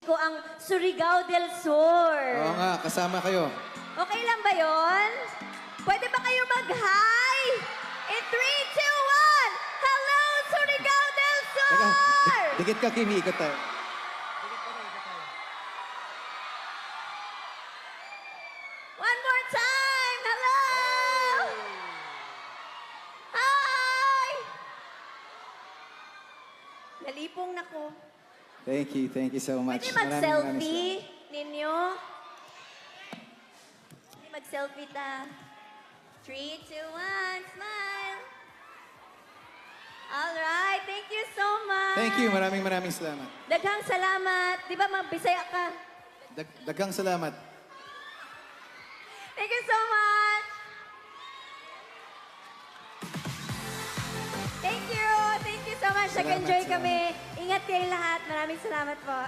ko ang Surigao del Sur. Oo nga, kasama kayo. Okay lang ba yon? Pwede ba kayo mag-hi? In 3, 2, 1! Hello, Surigao del Sur! Teka, dikit ka, Kimi, ikot tayo. One more time! Hello! Hi! Nalipong na ko. Thank you so much. Pwede Maraming mag-selfie ninyo? Pwede mag-selfie ta. 3, 2, 1, smile! Alright, thank you so much! Thank you, maraming salamat. Daghang salamat. Di ba magbisaya ka? Daghang salamat. Thank you so much! Thank you! Thank you so much. Salamat, Nag-enjoy salamat. kami. Ingat kayo lahat. Maraming salamat po.